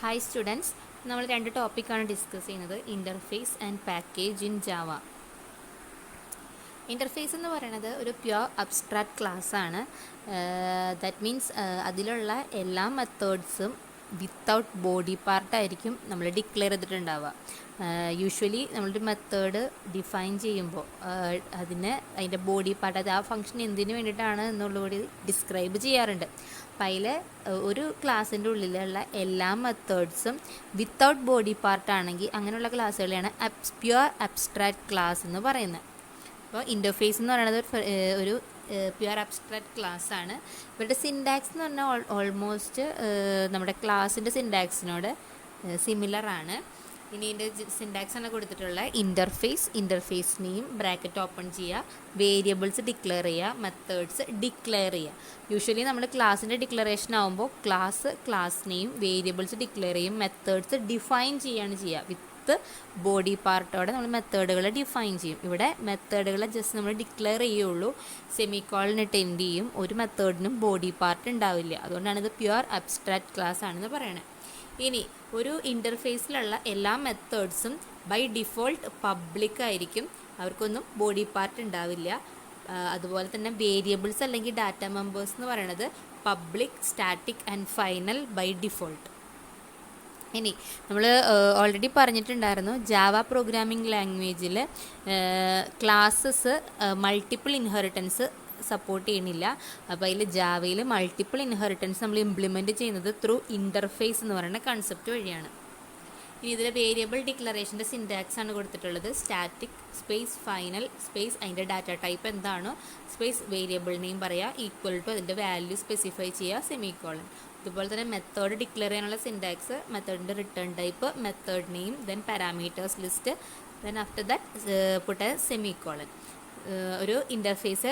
Hi students, നമ്മൾ രണ്ട് ടോപ്പിക്കാണ് ഡിസ്കസ് ചെയ്യുന്നത്. Interface and package in Java. Interface എന്ന് പറയുന്നത് ഒരു പ്യുവർ അബ്സ്ട്രാക്ട് ക്ലാസ് ആണ്. ദാറ്റ് മീൻസ് അതിലുള്ള എല്ലാ മെത്തേഡ്സും വിത്തൗട്ട് ബോഡി പാർട്ടായിരിക്കും നമ്മൾ ഡിക്ലെയർ ചെയ്തിട്ടുണ്ടാവുക. യൂഷ്വലി നമ്മളൊരു മെത്തേഡ് ഡിഫൈൻ ചെയ്യുമ്പോൾ അതിൻ്റെ ബോഡി പാർട്ട്, അത് ആ ഫംഗ്ഷൻ എന്തിനു വേണ്ടിയിട്ടാണ് എന്നുള്ളതുകൂടി ഡിസ്ക്രൈബ് ചെയ്യാറുണ്ട്. അപ്പം അതിൽ ഒരു ക്ലാസ്സിൻ്റെ ഉള്ളിലുള്ള എല്ലാ മെത്തേഡ്സും വിത്തൗട്ട് ബോഡി പാർട്ടാണെങ്കിൽ അങ്ങനെയുള്ള ക്ലാസ്സുകളെയാണ് പ്യുവർ അബ്സ്ട്രാക്ട് ക്ലാസ് എന്ന് പറയുന്നത്. അപ്പോൾ ഇൻ്റർഫേസ് എന്ന് പറയുന്നത് ഒരു പ്യുവർ അബ്സ്ട്രാക്ട് ക്ലാസ് ആണ്. ഇവരുടെ സിൻടാക്സ് എന്ന് പറഞ്ഞാൽ ഓൾമോസ്റ്റ് നമ്മുടെ ക്ലാസ്സിൻ്റെ സിൻടാക്സിനോട് സിമിലർ ആണ്. ഇനി ഇതിൻ്റെ സിൻടാക്സ് ആണ് കൊടുത്തിട്ടുള്ള ഇൻ്റർഫേസ് നെയിം ബ്രാക്കറ്റ് ഓപ്പൺ ചെയ്യുക, വേരിയബിൾസ് ഡിക്ലെയർ ചെയ്യുക, മെത്തേഡ്സ് ഡിക്ലെയർ ചെയ്യുക. യൂഷ്വലി നമ്മൾ ക്ലാസ്സിൻ്റെ ഡിക്ലറേഷൻ ആകുമ്പോൾ ക്ലാസ് നെയിം, വേരിയബിൾസ് ഡിക്ലെയർ ചെയ്യും, മെത്തേഡ്സ് ഡിഫൈൻ ചെയ്യുകയാണ് ചെയ്യുക. ബോഡി പാർട്ടോടെ നമ്മൾ മെത്തേഡുകൾ ഡിഫൈൻ ചെയ്യും. ഇവിടെ മെത്തേഡുകളെ ജസ്റ്റ് നമ്മൾ ഡിക്ലെയർ ചെയ്യുള്ളൂ, സെമിക്കോളനിട്ട് എൻഡ് ചെയ്യും. ഒരു മെത്തേഡിനും ബോഡി പാർട്ട് ഉണ്ടാവില്ല. അതുകൊണ്ടാണ് ഇത് പ്യുവർ അബ്സ്ട്രാക്ട് ക്ലാസ് ആണെന്ന് പറയുന്നത്. ഇനി ഒരു ഇൻ്റർഫേസിലുള്ള എല്ലാ മെത്തേഡ്സും ബൈ ഡിഫോൾട്ട് പബ്ലിക് ആയിരിക്കും, അവർക്കൊന്നും ബോഡി പാർട്ട് ഉണ്ടാവില്ല. അതുപോലെ തന്നെ വേരിയബിൾസ് അല്ലെങ്കിൽ ഡാറ്റ മെമ്പേഴ്സ് എന്ന് പറയുന്നത് public, static and final by default. ഇനി നമ്മൾ ഓൾറെഡി പറഞ്ഞിട്ടുണ്ടായിരുന്നു, ജാവ പ്രോഗ്രാമിംഗ് ലാംഗ്വേജിൽ ക്ലാസ്സസ് മൾട്ടിപ്പിൾ ഇൻഹെറിറ്റൻസ് സപ്പോർട്ട് ചെയ്യണില്ല. അപ്പോൾ അതിൽ ജാവയിൽ മൾട്ടിപ്പിൾ ഇൻഹെറിറ്റൻസ് നമ്മൾ ഇംപ്ലിമെൻറ്റ് ചെയ്യുന്നത് ത്രൂ ഇൻ്റർഫേസ് എന്ന് പറയുന്ന കൺസെപ്റ്റ് വഴിയാണ്. ഇനി ഇതിൽ വേരിയബിൾ ഡിക്ലറേഷൻ്റെ സിൻടാക്സ് ആണ് കൊടുത്തിട്ടുള്ളത്. സ്റ്റാറ്റിക് സ്പേസ് ഫൈനൽ സ്പേസ് അതിൻ്റെ ഡാറ്റ ടൈപ്പ് എന്താണോ സ്പേസ് വേരിയബിൾ നെയിം പറയുക, ഈക്വൽ ടു അതിൻ്റെ വാല്യൂ സ്പെസിഫൈ ചെയ്യുക, സെമിക്കോളൻ. അതുപോലെ തന്നെ മെത്തേഡ് ഡിക്ലെയർ ചെയ്യാനുള്ള സിൻടാക്സ്, മെത്തേഡിൻ്റെ return type, method name, then parameters list, then after that put a semicolon. ഒരു ഇൻ്റർഫേസ്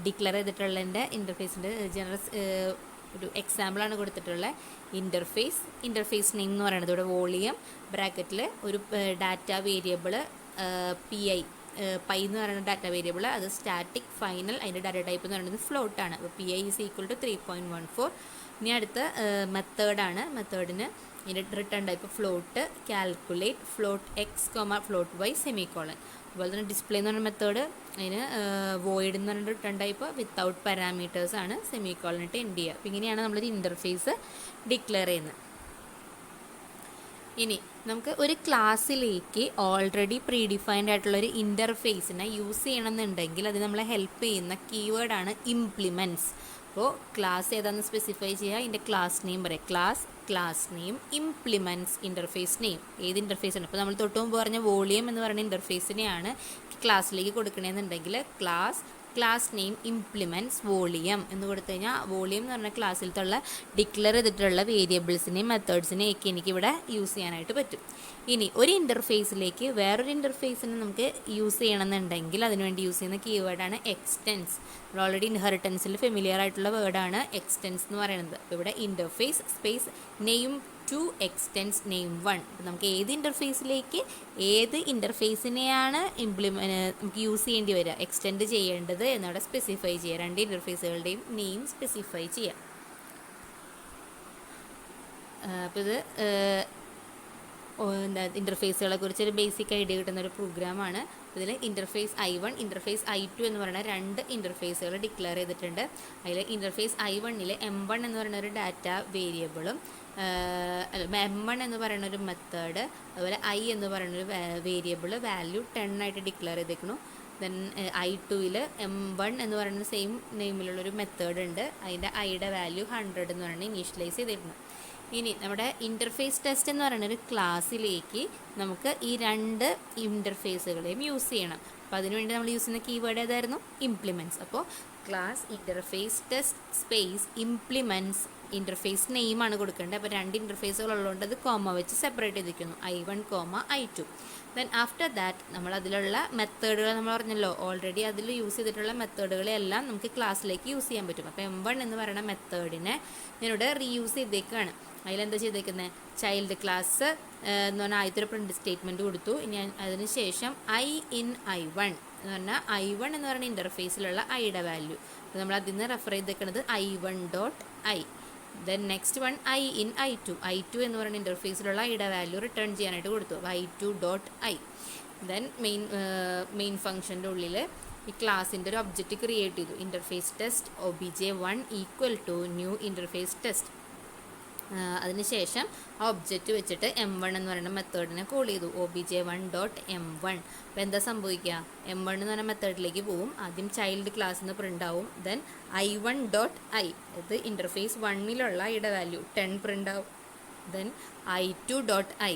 ഡിക്ലെയർ ചെയ്തിട്ടുള്ളതിൻ്റെ ഇൻ്റർഫേസിൻ്റെ ജനറൽ ഒരു എക്സാമ്പിളാണ് കൊടുത്തിട്ടുള്ളത്. ഇൻ്റർഫേസ് നെയിം എന്ന് പറയുന്നത് ഇവിടെ വോളിയം ബ്രാക്കറ്റിൽ ഒരു ഡാറ്റ വേരിയബിൾ പൈ എന്ന് പറയുന്ന ഡാറ്റ വേരിയബിൾ, അത് സ്റ്റാറ്റിക്, ഫൈനൽ, അതിൻ്റെ ഡാറ്റ ടൈപ്പ് എന്ന് പറയുന്നത് ഫ്ലോട്ടാണ്. അപ്പോൾ PI ഈസ് ഈക്വൽ ടു 3.14. ഇനി അടുത്ത മെത്തേഡാണ്. മെത്തേഡിന് ഇതിൻ്റെ return type float, calculate, float x, float y, semicolon. അതുപോലെ തന്നെ ഡിസ്പ്ലേ എന്ന് പറയുന്ന മെത്തേഡ്, അതിന് വോയിഡ് എന്ന് പറയുന്ന റിട്ടേൺ ടൈപ്പ് വിത്തൗട്ട് പാരാമീറ്റേഴ്സ് ആണ്, സെമിക്കോളനിട്ട് എൻഡ് ചെയ്യുക. അപ്പോൾ ഇങ്ങനെയാണ് നമ്മളൊരു ഇൻ്റർഫേസ് ഡിക്ലെയർ ചെയ്യുന്നത്. ഇനി നമുക്ക് ഒരു ക്ലാസ്സിലേക്ക് ഓൾറെഡി പ്രീഡിഫൈൻഡ് ആയിട്ടുള്ളൊരു ഇൻ്റർഫേസിനെ യൂസ് ചെയ്യണമെന്നുണ്ടെങ്കിൽ അത് നമ്മളെ ഹെൽപ്പ് ചെയ്യുന്ന കീവേഡാണ് ഇംപ്ലിമെൻറ്റ്സ്. അപ്പോൾ ക്ലാസ് ഏതാണെന്ന് സ്പെസിഫൈ ചെയ്യുക, അതിൻ്റെ ക്ലാസ് നെയിം പറയാം. Class name, implements, interface name. ഏത് ഇൻ്റർഫേസ് ആണ്? ഇപ്പോൾ നമ്മൾ തൊട്ട് മുമ്പ് പറഞ്ഞ വോളിയം എന്ന് പറയുന്ന ഇൻ്റർഫേസിനെയാണ് ക്ലാസ്സിലേക്ക് കൊടുക്കണമെന്നുണ്ടെങ്കിൽ ക്ലാസ് നെയിം ഇംപ്ലിമെൻറ്റ്സ് വോളിയം എന്ന് കൊടുത്തു കഴിഞ്ഞാൽ വോളിയം എന്ന് പറഞ്ഞ ക്ലാസ്സിലത്തുള്ള ഡിക്ലെയർ ചെയ്തിട്ടുള്ള വേരിയബിൾസിനെയും മെത്തേഡ്സിനെയും ഒക്കെ എനിക്കിവിടെ യൂസ് ചെയ്യാനായിട്ട് പറ്റും. ഇനി ഒരു ഇൻ്റർഫേസിലേക്ക് വേറൊരു ഇൻ്റർഫേസിനെ നമുക്ക് യൂസ് ചെയ്യണമെന്നുണ്ടെങ്കിൽ അതിനുവേണ്ടി യൂസ് ചെയ്യുന്ന കീവേഡാണ് എക്സ്റ്റെൻസ്. നമ്മൾ ഓൾറെഡി ഇൻഹെറിറ്റൻസിൽ ഫെമിലിയർ ആയിട്ടുള്ള വേർഡാണ് എക്സ്റ്റെൻസ് എന്ന് പറയുന്നത്. അപ്പോൾ ഇവിടെ interface space name two extends name 1. അപ്പോൾ നമുക്ക് ഏത് ഇൻ്റർഫേസിനെയാണ് നമുക്ക് യൂസ് ചെയ്യേണ്ടി വരിക, എക്സ്റ്റെൻഡ് ചെയ്യേണ്ടത് എന്നവിടെ സ്പെസിഫൈ ചെയ്യുക. രണ്ട് ഇൻ്റർഫേസുകളുടെയും നെയിം സ്പെസിഫൈ ചെയ്യുക. അപ്പോൾ ഇത് ഇൻ്റർഫേസുകളെ കുറിച്ചൊരു ബേസിക് ഐഡിയ കിട്ടുന്ന ഒരു പ്രോഗ്രാമാണ്. ഇതിൽ ഇൻ്റർഫേസ് I1, ഇൻ്റർഫേസ് I2 എന്ന് പറയുന്ന രണ്ട് ഇൻ്റർഫേസുകൾ ഡിക്ലെയർ ചെയ്തിട്ടുണ്ട്. അതിൽ ഇൻ്റർഫേസ് I1 M1 എന്ന് പറയുന്ന ഒരു ഡാറ്റ വേരിയബിളും M1 എന്ന് പറയുന്ന ഒരു മെത്തേഡ്, അതുപോലെ I എന്ന് പറയുന്നൊരു വേരിയബിൾ വാല്യൂ 10 ആയിട്ട് ഡിക്ലെയർ ചെയ്തേക്കുന്നു. ദെൻ I2 M1 എന്ന് പറയുന്ന സെയിം നെയിമിലുള്ളൊരു മെത്തേഡ് ഉണ്ട്, അതിൻ്റെ ഐയുടെ വാല്യൂ 100 എന്ന് പറയുന്നത് ഇനീഷ്യലൈസ് ചെയ്തിരുന്നു. ഇനി നമ്മുടെ ഇൻ്റർഫേസ് ടെസ്റ്റ് എന്ന് പറയുന്ന ഒരു ക്ലാസ്സിലേക്ക് നമുക്ക് ഈ രണ്ട് ഇൻ്റർഫേസുകളെയും യൂസ് ചെയ്യണം. അപ്പോൾ അതിനുവേണ്ടി നമ്മൾ യൂസ് ചെയ്യുന്ന കീവേഡ് ഏതായിരുന്നു? ഇംപ്ലിമെൻറ്റ്സ്. അപ്പോൾ class interface test space implements, interface നെയിമാണ് കൊടുക്കേണ്ടത്. അപ്പോൾ രണ്ട് ഇൻ്റർഫേസുകൾ ഉള്ളതുകൊണ്ട് അത് കോമ വെച്ച് സെപ്പറേറ്റ് ചെയ്തിരിക്കുന്നു, I1, I2. Then after that നമ്മൾ അതിലുള്ള മെത്തേഡുകൾ നമ്മൾ പറഞ്ഞല്ലോ, ഓൾറെഡി അതിൽ യൂസ് ചെയ്തിട്ടുള്ള മെത്തേഡുകളെല്ലാം നമുക്ക് ക്ലാസ്സിലേക്ക് യൂസ് ചെയ്യാൻ പറ്റും. അപ്പോൾ M1 എന്ന് പറയുന്ന മെത്തേഡിനെ ഞാനിവിടെ റീയൂസ് ചെയ്തേക്കാണ്. അതിലെന്താ ചെയ്തേക്കുന്നത്? ചൈൽഡ് ക്ലാസ് എന്ന് പറഞ്ഞാൽ ആദ്യത്തെ ഒരു പ്രിൻറ്റ് സ്റ്റേറ്റ്മെൻറ്റ് കൊടുത്തു. ഞാൻ അതിന് ശേഷം I1 എന്ന് പറഞ്ഞാൽ I1 എന്ന് പറയുന്ന ഇൻ്റർഫേസിലുള്ള ഐയുടെ വാല്യൂ നമ്മൾ അതിൽ നിന്ന് റെഫർ ചെയ്തേക്കുന്നത് I1.I. Then next one I two എന്ന് പറയുന്ന ഇൻ്റർഫേസിലുള്ള ഐയുടെ വാല്യൂ റിട്ടേൺ ചെയ്യാനായിട്ട് കൊടുത്തു. I2.i. ദെൻ മെയിൻ ഫംഗ്ഷൻ്റെ ഉള്ളിൽ ഈ ക്ലാസ്സിൻ്റെ ഒരു ഒബ്ജക്റ്റ് ക്രിയേറ്റ് ചെയ്തു. Interface test obj1 equal to new interface test. അതിനുശേഷം ആ ഒബ്ജക്റ്റ് വെച്ചിട്ട് m1 എന്ന് പറയുന്ന മെത്തേഡിനെ കോൾ ചെയ്തു. obj1.m1. അപ്പോൾ എന്താ സംഭവിക്കുക? m1 എന്ന് പറയുന്ന മെത്തേഡിലേക്ക് പോവും. ആദ്യം ചൈൽഡ് ക്ലാസ്സിൽ നിന്ന് പ്രിൻ്റ് ആവും. ദെൻ i1.i ഇത് ഇൻ്റർഫേസ് 1ലുള്ള ഐയുടെ വാല്യൂ 10 പ്രിൻ്റ് ആവും. ദെൻ i2.i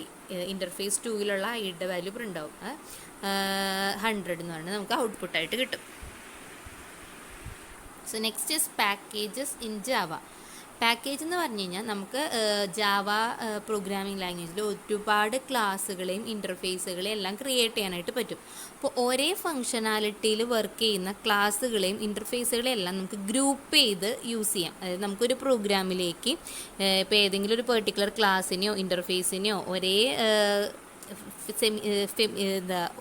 ഇൻ്റർഫേസ് 2ലുള്ള ഐയുടെ വാല്യൂ പ്രിൻ്റ് ആവും. 100 എന്ന് പറഞ്ഞാൽ നമുക്ക് ഔട്ട്പുട്ടായിട്ട് കിട്ടും. So next is packages in Java. Package എന്ന് പറഞ്ഞു കഴിഞ്ഞാൽ നമുക്ക് ജാവ പ്രോഗ്രാമിംഗ് ലാംഗ്വേജിൽ ഒരുപാട് ക്ലാസ്സുകളെയും ഇൻ്റർഫേസുകളെയും എല്ലാം ക്രിയേറ്റ് ചെയ്യാനായിട്ട് പറ്റും. അപ്പോൾ ഒരേ ഫങ്ഷനാലിറ്റിയിൽ വർക്ക് ചെയ്യുന്ന ക്ലാസ്സുകളെയും ഇൻ്റർഫേസുകളെയും എല്ലാം നമുക്ക് ഗ്രൂപ്പ് ചെയ്ത് യൂസ് ചെയ്യാം. അതായത് നമുക്കൊരു പ്രോഗ്രാമിലേക്ക് ഇപ്പോൾ ഏതെങ്കിലും ഒരു പെർട്ടിക്കുലർ ക്ലാസ്സിനെയോ ഇൻ്റർഫേസിനെയോ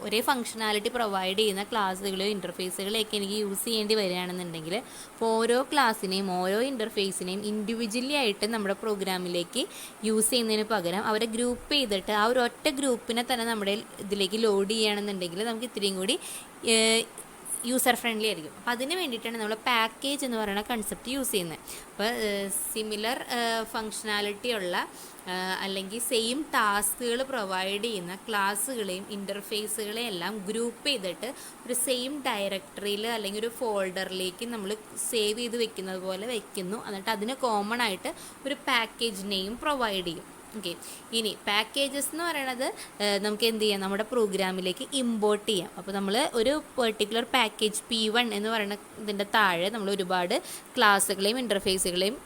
ഒരേ ഫങ്ഷനാലിറ്റി പ്രൊവൈഡ് ചെയ്യുന്ന ക്ലാസ്സുകളോ ഇൻ്റർഫേസുകളെയൊക്കെ എനിക്ക് യൂസ് ചെയ്യേണ്ടി വരികയാണെന്നുണ്ടെങ്കിൽ അപ്പോൾ ഓരോ ക്ലാസ്സിനെയും ഓരോ ഇൻ്റർഫേസിനെയും ഇൻഡിവിജ്വലി ആയിട്ട് നമ്മുടെ പ്രോഗ്രാമിലേക്ക് യൂസ് ചെയ്യുന്നതിന് പകരം അവരെ ഗ്രൂപ്പ് ചെയ്തിട്ട് ആ ഒരു ഒറ്റ ഗ്രൂപ്പിനെ തന്നെ നമ്മുടെ ഇതിലേക്ക് ലോഡ് ചെയ്യുകയാണെന്നുണ്ടെങ്കിൽ നമുക്ക് ഇത്രയും കൂടി യൂസർ ഫ്രണ്ട്ലി ആയിരിക്കും. അപ്പോൾ അതിന് വേണ്ടിയിട്ടാണ് നമ്മൾ പാക്കേജ് എന്ന് പറയുന്ന കൺസെപ്റ്റ് യൂസ് ചെയ്യുന്നത്. അപ്പോൾ സിമിലർ ഫങ്ഷനാലിറ്റി ഉള്ള അല്ലെങ്കിൽ സെയിം ടാസ്കുകൾ പ്രൊവൈഡ് ചെയ്യുന്ന ക്ലാസ്സുകളെയും ഇൻ്റർഫേസുകളെയും എല്ലാം ഗ്രൂപ്പ് ചെയ്തിട്ട് ഒരു സെയിം ഡയറക്ടറിയിൽ അല്ലെങ്കിൽ ഒരു ഫോൾഡറിലേക്ക് നമ്മൾ സേവ് ചെയ്ത് വെക്കുന്നത് പോലെ വെക്കുന്നു. എന്നിട്ട് അതിന് കോമൺ ആയിട്ട് ഒരു പാക്കേജ് നെയിം പ്രൊവൈഡ് ചെയ്യും. ഓക്കെ, ഇനി പാക്കേജസ് എന്ന് പറയുന്നത് നമുക്ക് എന്ത് ചെയ്യാം? നമ്മുടെ പ്രോഗ്രാമിലേക്ക് ഇമ്പോർട്ട് ചെയ്യാം. അപ്പോൾ നമ്മൾ ഒരു പെർട്ടിക്കുലർ പാക്കേജ് P1 എന്ന് പറയുന്ന ഇതിൻ്റെ താഴെ നമ്മൾ ഒരുപാട് ക്ലാസ്സുകളെയും ഇൻ്റർഫേസുകളെയും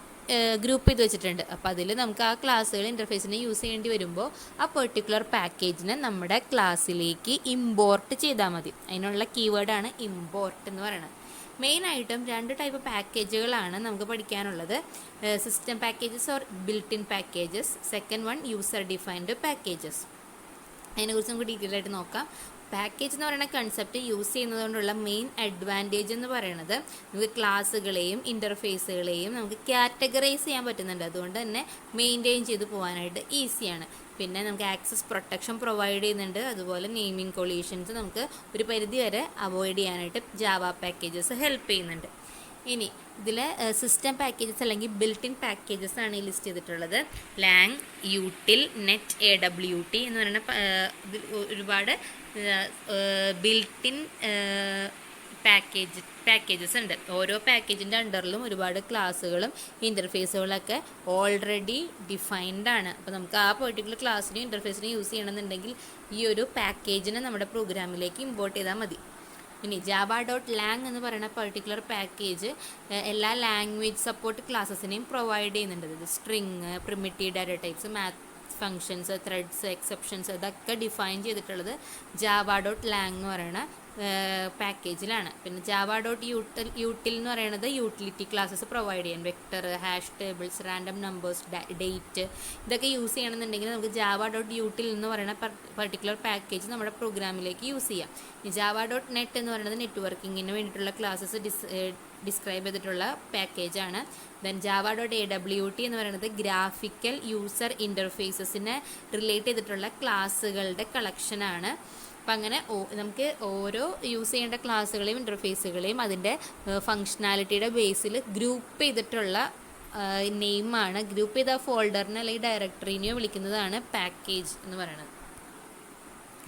ഗ്രൂപ്പ് ചെയ്ത് വെച്ചിട്ടുണ്ട്. അപ്പോൾ അതിൽ നമുക്ക് ആ ക്ലാസ്സുകൾ ഇൻ്റർഫേസിനെ യൂസ് ചെയ്യേണ്ടി വരുമ്പോൾ ആ പെർട്ടിക്കുലർ പാക്കേജിനെ നമ്മുടെ ക്ലാസ്സിലേക്ക് ഇമ്പോർട്ട് ചെയ്താൽ മതി. അതിനുള്ള കീവേഡാണ് ഇമ്പോർട്ട് എന്ന് പറയുന്നത്. മെയിനായിട്ടും 2 ടൈപ്പ് പാക്കേജുകളാണ് നമുക്ക് പഠിക്കാനുള്ളത്. System packages or built in packages. Second one user defined packages. അതിനെക്കുറിച്ച് നമുക്ക് ഡീറ്റെയിൽ ആയിട്ട് നോക്കാം. പാക്കേജ് എന്ന് പറയുന്ന കൺസെപ്റ്റ് യൂസ് ചെയ്യുന്നതുകൊണ്ടുള്ള മെയിൻ അഡ്വാൻറ്റേജ് എന്ന് പറയുന്നത് നമുക്ക് ക്ലാസ്സുകളെയും ഇൻ്റർഫേസുകളെയും നമുക്ക് കാറ്റഗറൈസ് ചെയ്യാൻ പറ്റുന്നുണ്ട്. അതുകൊണ്ട് തന്നെ മെയിൻറ്റെയിൻ ചെയ്ത് പോകാനായിട്ട് ഈസിയാണ്. പിന്നെ നമുക്ക് ആക്സസ് പ്രൊട്ടക്ഷൻ പ്രൊവൈഡ് ചെയ്യുന്നുണ്ട്. അതുപോലെ നെയിമിംഗ് കൊളീഷൻസ് നമുക്ക് ഒരു പരിധി വരെ അവോയ്ഡ് ചെയ്യാനായിട്ട് ജാവ പാക്കേജസ് ഹെൽപ്പ് ചെയ്യുന്നുണ്ട്. ഇനി ഇതിൽ സിസ്റ്റം പാക്കേജസ് അല്ലെങ്കിൽ ബിൽറ്റ് ഇൻ പാക്കേജസ് ആണ് ഈ ലിസ്റ്റ് ചെയ്തിട്ടുള്ളത്. ലാങ്, യൂട്ടിൽ, നെറ്റ്, AWT എന്ന് പറയുന്ന ഒരുപാട് ബിൽറ്റ് ഇൻ പാക്കേജസ് ഉണ്ട്. ഓരോ പാക്കേജിൻ്റെ അണ്ടറിലും ഒരുപാട് ക്ലാസ്സുകളും ഇൻ്റർഫേസുകളൊക്കെ ഓൾറെഡി ഡിഫൈൻഡ് ആണ്. അപ്പോൾ നമുക്ക് ആ പെർട്ടിക്കുലർ ക്ലാസ്സിനും ഇൻ്റർഫേസിനും യൂസ് ചെയ്യണമെന്നുണ്ടെങ്കിൽ ഈ ഒരു പാക്കേജിനെ നമ്മുടെ പ്രോഗ്രാമിലേക്ക് ഇമ്പോർട്ട് ചെയ്താൽ മതി. ഇനി java.lang എന്ന് പറയുന്ന പെർട്ടിക്കുലർ പാക്കേജ് എല്ലാ ലാംഗ്വേജ് സപ്പോർട്ട് ക്ലാസ്സസിനെയും പ്രൊവൈഡ് ചെയ്യുന്നുണ്ട്. ഇത് string, primitive data types, math functions, threads, exceptions ഇതൊക്കെ ഡിഫൈൻ ചെയ്തിട്ടുള്ളത് java.lang എന്ന് പറയുന്ന പാക്കേജിലാണ്. പിന്നെ java.util എന്ന് പറയുന്നത് യൂട്ടിലിറ്റി ക്ലാസ്സസ് പ്രൊവൈഡ് ചെയ്യാൻ vector, hash tables, random numbers, date ഇതൊക്കെ യൂസ് ചെയ്യണമെന്നുണ്ടെങ്കിൽ നമുക്ക് java.util എന്ന് പറയുന്ന പെർട്ടിക്കുലർ പാക്കേജ് നമ്മുടെ പ്രോഗ്രാമിലേക്ക് യൂസ് ചെയ്യാം. java.net എന്ന് പറയുന്നത് നെറ്റ്വർക്കിങ്ങിന് വേണ്ടിയിട്ടുള്ള ക്ലാസ്സസ് ഡിസ്ക്രൈബ് ചെയ്തിട്ടുള്ള പാക്കേജാണ്. ദെൻ java.awt എന്ന് പറയുന്നത് ഗ്രാഫിക്കൽ യൂസർ ഇൻ്റർഫേസസിനെ റിലേറ്റ് ചെയ്തിട്ടുള്ള ക്ലാസ്സുകളുടെ കളക്ഷനാണ്. അപ്പം അങ്ങനെ നമുക്ക് ഓരോ യൂസ് ചെയ്യേണ്ട ക്ലാസ്സുകളെയും ഇൻ്റർഫേസുകളെയും അതിൻ്റെ ഫങ്ഷനാലിറ്റിയുടെ ബേസിൽ ഗ്രൂപ്പ് ചെയ്തിട്ടുള്ള നെയിമാണ്. ഗ്രൂപ്പ് ചെയ്ത ഫോൾഡറിനെ അല്ലെങ്കിൽ ഡയറക്ടറിനെയോ വിളിക്കുന്നതാണ് പാക്കേജ് എന്ന് പറയുന്നത്.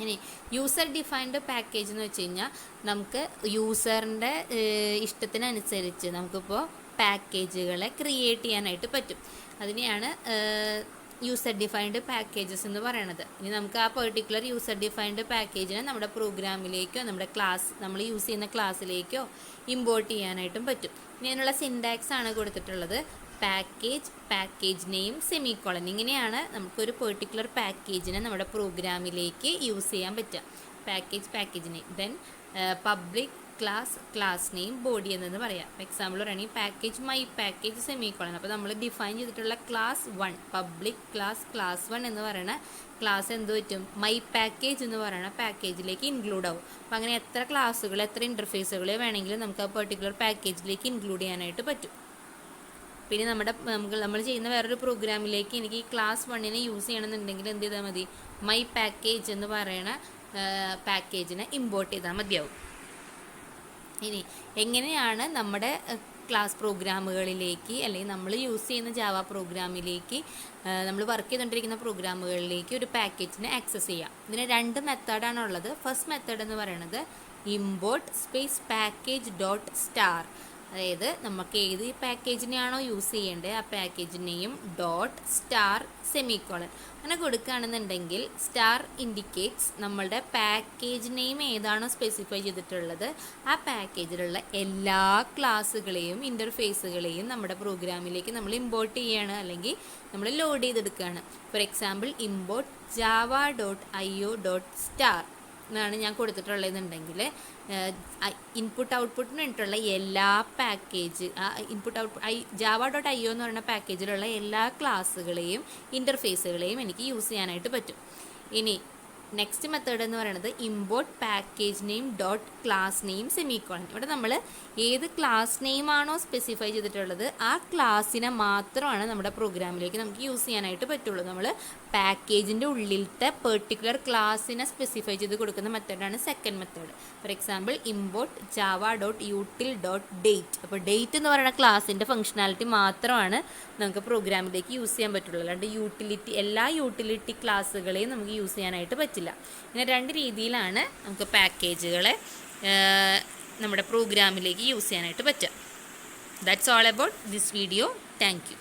ഇനി യൂസർ ഡിഫൈൻഡ് പാക്കേജ് എന്ന് വെച്ച് കഴിഞ്ഞാൽ നമുക്ക് യൂസറിൻ്റെ ഇഷ്ടത്തിനനുസരിച്ച് നമുക്കിപ്പോൾ പാക്കേജുകളെ ക്രിയേറ്റ് ചെയ്യാനായിട്ട് പറ്റും. അതിനെയാണ് യൂസർ ഡിഫൈൻഡ് പാക്കേജസ് എന്ന് പറയുന്നത്. ഇനി നമുക്ക് ആ പെർട്ടിക്കുലർ യൂസർ ഡിഫൈൻഡ് പാക്കേജിനെ നമ്മുടെ പ്രോഗ്രാമിലേക്കോ നമ്മൾ യൂസ് ചെയ്യുന്ന ക്ലാസ്സിലേക്കോ ഇമ്പോർട്ട് ചെയ്യാനായിട്ടും പറ്റും. ഇനി അതിനുള്ള സിൻടാക്സ് ആണ് കൊടുത്തിട്ടുള്ളത്. Package name, semicolon. ഇങ്ങനെയാണ് നമുക്കൊരു പെർട്ടിക്കുലർ പാക്കേജിനെ നമ്മുടെ പ്രോഗ്രാമിലേക്ക് യൂസ് ചെയ്യാൻ പറ്റുക. Package name, then public class name, body എന്നു പറയാം. എക്സാമ്പിൾ പറയുകയാണെങ്കിൽ പാക്കേജ് മൈ പാക്കേജ് സെമിക്കോളൻ. അപ്പോൾ നമ്മൾ ഡിഫൈൻ ചെയ്തിട്ടുള്ള ക്ലാസ് 1 പബ്ലിക് ക്ലാസ് 1 എന്ന് പറയുന്ന ക്ലാസ് എന്ത് പറ്റും? മൈ പാക്കേജ് എന്ന് പറയുന്ന പാക്കേജിലേക്ക് ഇൻക്ലൂഡ് ആവും. അപ്പോൾ അങ്ങനെ എത്ര ക്ലാസ്സുകൾ, എത്ര ഇൻ്റർഫേസുകൾ വേണമെങ്കിലും നമുക്ക് ആ പെർട്ടിക്കുലർ പാക്കേജിലേക്ക് ഇൻക്ലൂഡ് ചെയ്യാനായിട്ട് പറ്റും. പിന്നെ നമ്മൾ ചെയ്യുന്ന വേറൊരു പ്രോഗ്രാമിലേക്ക് എനിക്ക് ഈ ക്ലാസ് 1 യൂസ് ചെയ്യണമെന്നുണ്ടെങ്കിൽ എന്ത് ചെയ്താൽ മതി, മൈ പാക്കേജ് എന്ന് പറയുന്ന പാക്കേജിനെ ഇമ്പോർട്ട് ചെയ്താൽ മതിയാവും. ഇനി എങ്ങനെയാണ് നമ്മുടെ ക്ലാസ് പ്രോഗ്രാമുകളിലേക്ക് അല്ലെങ്കിൽ നമ്മൾ യൂസ് ചെയ്യുന്ന ജാവ പ്രോഗ്രാമിലേക്ക് നമ്മൾ വർക്ക് ചെയ്തുകൊണ്ടിരിക്കുന്ന പ്രോഗ്രാമുകളിലേക്ക് ഒരു പാക്കേജിനെ ആക്സസ് ചെയ്യാം. ഇതിന് 2 മെത്തേഡാണ് ഉള്ളത്. ഫസ്റ്റ് മെത്തേഡ് എന്ന് പറയുന്നത് import space package dot star, അതായത് നമുക്ക് ഏത് പാക്കേജിനെയാണോ യൂസ് ചെയ്യേണ്ടത് ആ പാക്കേജിനെയും ഡോട്ട് സ്റ്റാർ സെമിക്കോളൻ അങ്ങനെ കൊടുക്കുകയാണെന്നുണ്ടെങ്കിൽ സ്റ്റാർ ഇൻഡിക്കേറ്റ്സ് നമ്മളുടെ പാക്കേജ് നെയിം ഏതാണോ സ്പെസിഫൈ ചെയ്തിട്ടുള്ളത് ആ പാക്കേജിലുള്ള എല്ലാ ക്ലാസ്സുകളെയും ഇൻ്റർഫേസുകളെയും നമ്മുടെ പ്രോഗ്രാമിലേക്ക് നമ്മൾ ഇമ്പോർട്ട് ചെയ്യുകയാണ്, അല്ലെങ്കിൽ നമ്മൾ ലോഡ് ചെയ്തെടുക്കുകയാണ്. ഫോർ എക്സാമ്പിൾ ഇമ്പോർട്ട് java.io.star എന്നാണ് ഞാൻ കൊടുത്തിട്ടുള്ളതെന്നുണ്ടെങ്കിൽ ഇൻപുട്ട് ഔട്ട്പുട്ടിന് വേണ്ടിയിട്ടുള്ള എല്ലാ പാക്കേജ് java.io എന്ന് പറയുന്ന പാക്കേജിലുള്ള എല്ലാ ക്ലാസ്സുകളെയും ഇൻ്റർഫേസുകളെയും എനിക്ക് യൂസ് ചെയ്യാനായിട്ട് പറ്റും. ഇനി നെക്സ്റ്റ് മെത്തേഡ് എന്ന് പറയുന്നത് import package name dot class name semicolon. ഇവിടെ നമ്മൾ ഏത് ക്ലാസ് നെയിമാണോ സ്പെസിഫൈ ചെയ്തിട്ടുള്ളത് ആ ക്ലാസ്സിനെ മാത്രമാണ് നമ്മുടെ പ്രോഗ്രാമിലേക്ക് നമുക്ക് യൂസ് ചെയ്യാനായിട്ട് പറ്റുള്ളൂ. നമ്മൾ പാക്കേജിൻ്റെ ഉള്ളിലത്തെ പെർട്ടിക്കുലർ ക്ലാസ്സിനെ സ്പെസിഫൈ ചെയ്ത് കൊടുക്കുന്ന മെത്തേഡാണ് second method. For example import java.util.date. അപ്പോൾ ഡേറ്റ് എന്ന് പറയുന്ന ക്ലാസ്സിൻ്റെ ഫംഗ്ഷനാലിറ്റി മാത്രമാണ് നമുക്ക് പ്രോഗ്രാമിലേക്ക് യൂസ് ചെയ്യാൻ പറ്റുള്ളൂ, അല്ലാണ്ട് എല്ലാ യൂട്ടിലിറ്റി ക്ലാസ്സുകളെയും നമുക്ക് യൂസ് ചെയ്യാനായിട്ട് പറ്റില്ല. ഇങ്ങനെ 2 രീതിയിലാണ് നമുക്ക് പാക്കേജുകളെ നമ്മുടെ പ്രോഗ്രാമിലേക്ക് യൂസ് ചെയ്യാനായിട്ട് പറ്റുക. That's all about this video. Thank you.